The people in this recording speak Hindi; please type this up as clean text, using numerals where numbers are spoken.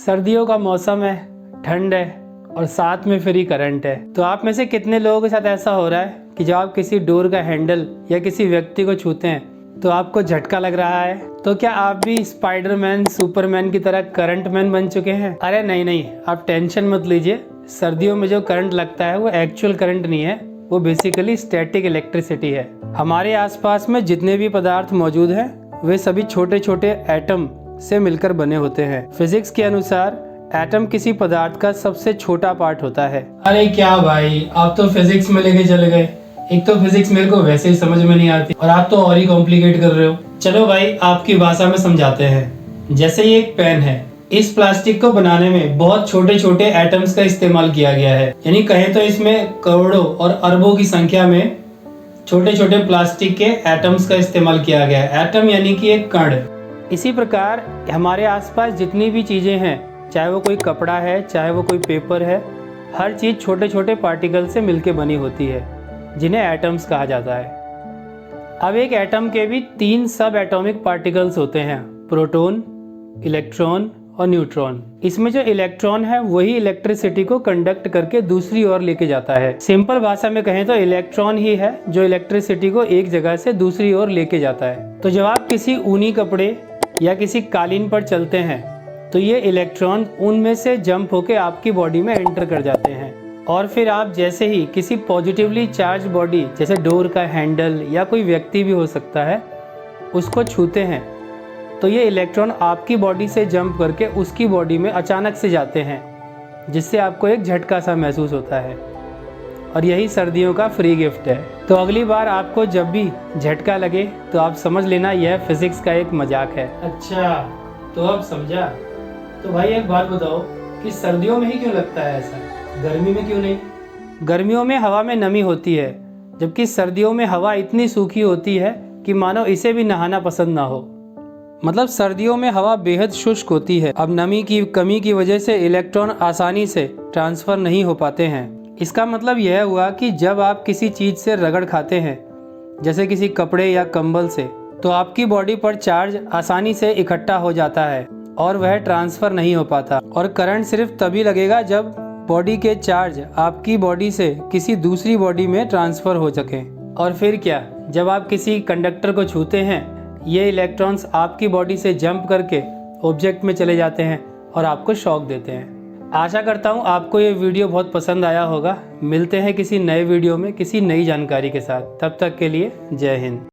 सर्दियों का मौसम है, ठंड है और साथ में फ्री करंट है। तो आप में से कितने लोगों के साथ ऐसा हो रहा है कि जब आप किसी डोर का हैंडल या किसी व्यक्ति को छूते हैं तो आपको झटका लग रहा है? तो क्या आप भी स्पाइडरमैन, सुपरमैन की तरह करंट मैन बन चुके हैं? अरे नहीं, आप टेंशन मत लीजिए। सर्दियों में जो करंट लगता है वो एक्चुअल करंट नहीं है, वो बेसिकली स्टैटिक इलेक्ट्रिसिटी है। हमारे आसपास में जितने भी पदार्थ मौजूद हैं वे सभी छोटे छोटे एटम से मिलकर बने होते हैं। फिजिक्स के अनुसार एटम किसी पदार्थ का सबसे छोटा पार्ट होता है। अरे क्या भाई, आप तो फिजिक्स में लेके चले गए। एक तो फिजिक्स मेरे को वैसे ही समझ में नहीं आती और आप तो और ही कॉम्प्लिकेट कर रहे हो। चलो भाई, आपकी भाषा में समझाते हैं। जैसे ये एक पेन है, इस प्लास्टिक को बनाने में बहुत छोटे छोटे एटम्स का इस्तेमाल किया गया है। यानी कहें तो इसमें करोड़ों और अरबों की संख्या में छोटे छोटे प्लास्टिक के एटम्स का इस्तेमाल किया गया है। एटम यानी कि एक कण। इसी प्रकार हमारे आसपास जितनी भी चीजें हैं, चाहे वो कोई कपड़ा है, चाहे वो कोई पेपर है, हर चीज छोटे छोटे पार्टिकल से मिलकर बनी होती है, जिन्हें एटम्स कहा जाता है। अब एक एटम के भी 3 सब एटॉमिक पार्टिकल्स होते हैं, प्रोटॉन, इलेक्ट्रॉन और न्यूट्रॉन। इसमें जो इलेक्ट्रॉन है वही इलेक्ट्रिसिटी को कंडक्ट करके दूसरी ओर लेके जाता है। सिंपल भाषा में कहें तो इलेक्ट्रॉन ही है जो इलेक्ट्रिसिटी को एक जगह से दूसरी ओर लेके जाता है। तो जब आप किसी ऊनी कपड़े या किसी कालीन पर चलते हैं तो ये इलेक्ट्रॉन उनमें से जंप होके आपकी बॉडी में एंटर कर जाते हैं, और फिर आप जैसे ही किसी पॉजिटिवली चार्ज बॉडी, जैसे डोर का हैंडल या कोई व्यक्ति भी हो सकता है, उसको छूते हैं तो ये इलेक्ट्रॉन आपकी बॉडी से जंप करके उसकी बॉडी में अचानक से जाते हैं, जिससे आपको एक झटका सा महसूस होता है। और यही सर्दियों का फ्री गिफ्ट है। तो अगली बार आपको जब भी झटका लगे तो आप समझ लेना यह फिजिक्स का एक मजाक है। अच्छा, तो अब समझा। तो भाई एक बात बताओ कि सर्दियों में ही क्यों लगता है ऐसा, गर्मी में क्यों नहीं? गर्मियों में हवा में नमी होती है, जबकि सर्दियों में हवा इतनी सूखी होती है कि मानो इसे भी नहाना पसंद ना हो। मतलब सर्दियों में हवा बेहद शुष्क होती है। अब नमी की कमी की वजह से इलेक्ट्रॉन आसानी से ट्रांसफर नहीं हो पाते हैं। इसका मतलब यह हुआ कि जब आप किसी चीज से रगड़ खाते हैं, जैसे किसी कपड़े या कंबल से, तो आपकी बॉडी पर चार्ज आसानी से इकट्ठा हो जाता है और वह ट्रांसफर नहीं हो पाता। और करंट सिर्फ तभी लगेगा जब बॉडी के चार्ज आपकी बॉडी से किसी दूसरी बॉडी में ट्रांसफर हो सके। और फिर क्या, जब आप किसी कंडक्टर को छूते हैं, ये इलेक्ट्रॉन्स आपकी बॉडी से जंप करके ऑब्जेक्ट में चले जाते हैं और आपको शॉक देते हैं। आशा करता हूँ आपको ये वीडियो बहुत पसंद आया होगा। मिलते हैं किसी नए वीडियो में किसी नई जानकारी के साथ। तब तक के लिए जय हिंद।